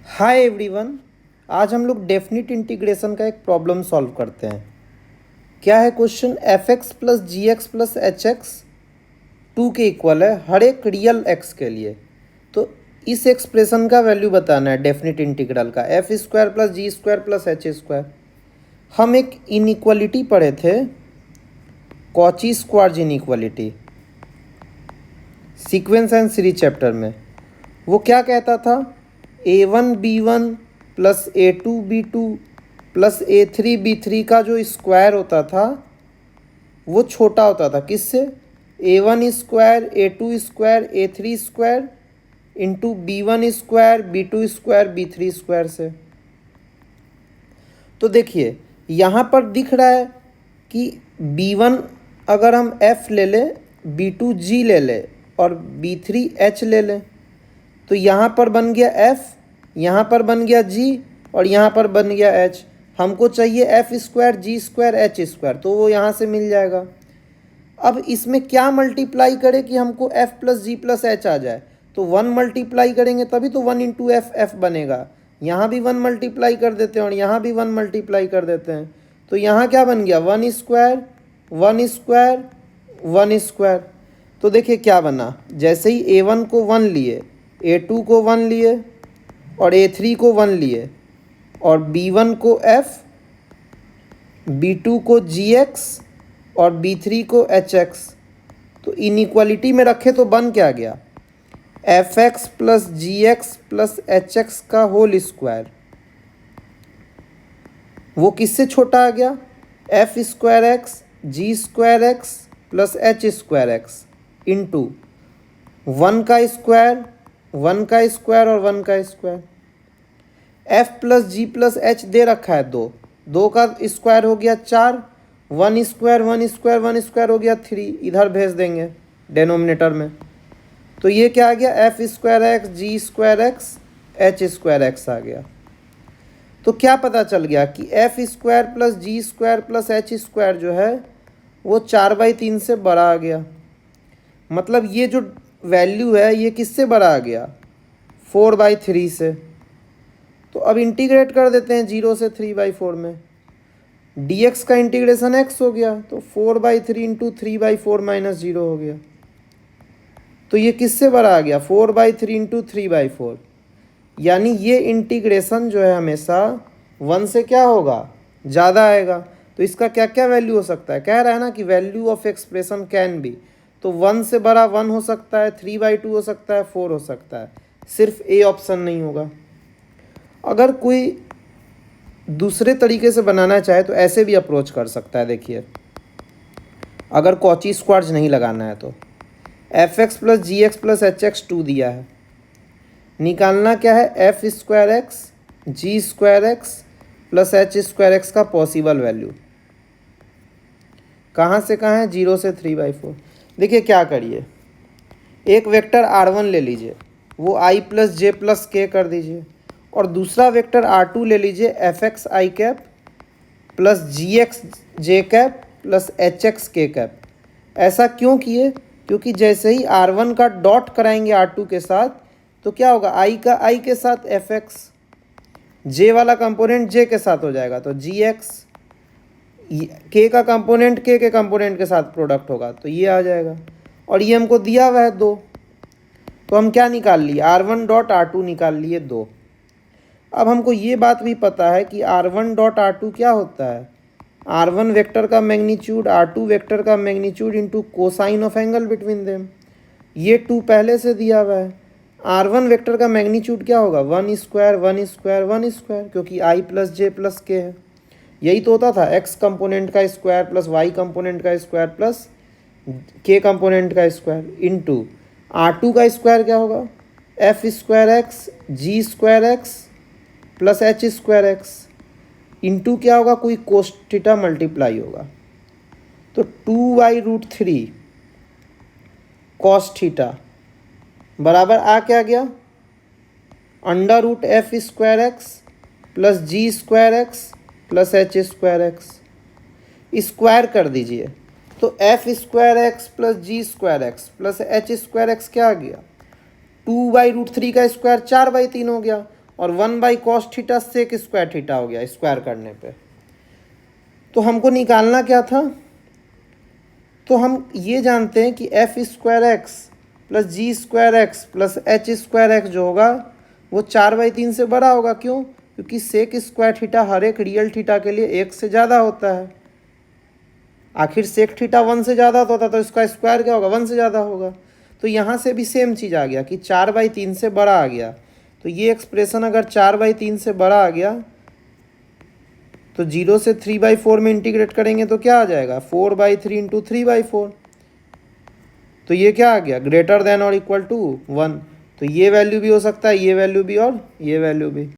Hi everyone. आज हम लोग डेफिनिट इंटीग्रेशन का एक प्रॉब्लम सॉल्व करते हैं। क्या है question? F X plus G X plus H X two के इक्वल है हर एक रियल एक्स के लिए। तो इस एक्सप्रेशन का वैल्यू बताना है डेफिनिट इंटीग्रल का, F square plus G square plus H square. हम एक इनइक्वालिटी पढ़े थे, Cauchy Schwarz inequality, sequence and series chapter में। वो क्या कहता था? a1 b1 plus a2 b2 plus a3 b3 का जो स्क्वायर होता था वो छोटा होता था किससे? a1 square a2 square a3 square into b1 square b2 square b3 square से। तो देखिए यहाँ पर दिख रहा है कि b1 अगर हम f ले लें, b2 g ले लें और b3 h ले लें, तो यहाँ पर बन गया f, यहाँ पर बन गया g और यहाँ पर बन गया h। हमको चाहिए एफ स्क्वायर जी स्क्वायर एच स्क्वायर, तो वो यहाँ से मिल जाएगा। अब इसमें क्या मल्टीप्लाई करें कि हमको f plus G plus H आ जाए? तो 1 मल्टीप्लाई करेंगे तभी तो 1 इंटू एफ एफ बनेगा। यहाँ भी 1 मल्टीप्लाई कर देते हैं और यहाँ भी 1 मल्टीप्लाई कर देते हैं, तो यहाँ क्या बन गया? 1 स्क्वायर 1 स्क्वायर 1 स्क्वायर। तो देखिए क्या बना, जैसे ही a1 को 1 लिए, a2 को 1 लिए और a3 को 1 लिए और b1 को f, b2 को gx और b3 को hx, तो इनइक्वालिटी में रखे तो बन क्या गया? F X plus G X plus H X का होल स्क्वायर। वो किससे छोटा आ गया? F square X G square X plus H square X into 1 का स्क्वायर 1 का स्क्वायर और 1 का square. F plus G plus H दे रखा है 2, 2 का स्क्वायर हो गया 4, 1 स्क्वायर 1 स्क्वायर 1 स्क्वायर हो गया 3, इधर भेज देंगे डेनोमिनेटर में। तो ये क्या आ गया? F square X G square X H square X आ गया। तो क्या पता चल गया कि F square plus G square plus H square जो है वो 4/3 से बड़ा आ गया। मतलब ये जो वैल्यू है ये किससे बड़ा आ गया? 4/3 से। तो अब इंटीग्रेट कर देते हैं 0 से 3/4 में। dx का इंटीग्रेशन x हो गया, तो 4/3 इंटू 3/4 माइनस 0 हो गया। तो ये किससे बड़ा आ गया? 4/3 इंटू 3/4। यानी ये इंटीग्रेशन जो है हमेशा 1 से क्या होगा? ज़्यादा आएगा। तो इसका क्या क्या वैल्यू हो सकता है? कह रहा है ना कि value of expression can be, तो 1 से बड़ा 1 हो सकता है, 3/2 हो सकता है, 4 हो सकता है, सिर्फ ए ऑप्शन नहीं होगा। अगर कोई दूसरे तरीके से बनाना चाहे तो ऐसे भी अप्रोच कर सकता है। देखिए अगर कॉची स्क्वार्ज नहीं लगाना है तो F X plus G X plus H X 2 दिया है, निकालना क्या है? F square X G square X plus H square X का पॉसिबल वैल्यू। कहाँ से कहाँ है? 0 से 3/4। देखिए क्या करिए, एक वेक्टर r1 ले लीजिए, वो i प्लस जे प्लस के कर दीजिए, और दूसरा वेक्टर r2 ले लीजिए, एफ एक्स आई कैप प्लस जी एक्स जे कैप प्लस एच एक्स के कैप। ऐसा क्यों किए? क्योंकि जैसे ही r1 का डॉट कराएंगे r2 के साथ तो क्या होगा? i का i के साथ एफ एक्स, जे वाला कंपोनेंट जे के साथ हो जाएगा तो जी एक्स, के का कंपोनेंट के कंपोनेंट के साथ प्रोडक्ट होगा तो ये आ जाएगा। और ये हमको दिया हुआ है 2, तो हम क्या निकाल लिए? r1 डॉट r2 निकाल लिए 2। अब हमको ये बात भी पता है कि r1 डॉट r2 क्या होता है? r1 वेक्टर का मैग्नीट्यूड r2 वेक्टर का magnitude into cosine of angle between them. ये 2 पहले से दिया हुआ है। r1 वेक्टर का मैग्नीट्यूड क्या होगा? 1 स्क्वायर 1 स्क्वायर 1 स्क्वायर, क्योंकि i plus J plus K है। यही तो होता था, x कंपोनेंट का स्क्वायर प्लस y कंपोनेंट का स्क्वायर प्लस k कंपोनेंट का स्क्वायर इंटू r2 का स्क्वायर क्या होगा? F square X G square X plus H square X into क्या होगा? कोई कोस थीटा मल्टीप्लाई होगा, तो 2/√3 कॉस थीटा बराबर आ क्या गया? Under root F square X plus G square X plus H square X. Square कर दीजिए, तो F square X plus G square X plus H square X क्या आ गया? 2/√3 का स्क्वायर 4/3 हो गया, और 1/cos theta sec square theta हो गया स्क्वायर करने पे। तो हमको निकालना क्या था, तो हम ये जानते हैं कि F square X plus G square X plus H square X जो होगा वो 4/3 से बड़ा होगा। क्यों? क्योंकि सेक स्क्वायर थीटा हर एक रियल थीटा के लिए 1 से ज़्यादा होता है। आखिर सेक थीटा 1 से ज़्यादा होता तो इसका स्क्वायर क्या होगा, 1 से ज़्यादा होगा। तो यहाँ से भी सेम चीज़ आ गया कि 4/3 से बड़ा आ गया। तो ये एक्सप्रेशन अगर 4/3 से बड़ा आ गया तो 0 से 3/4 में इंटीग्रेट करेंगे तो क्या आ जाएगा, 4/3 इंटू 3/4। तो ये क्या आ गया, ग्रेटर देन और इक्वल टू 1। तो ये वैल्यू भी हो सकता है, ये वैल्यू भी और ये वैल्यू भी।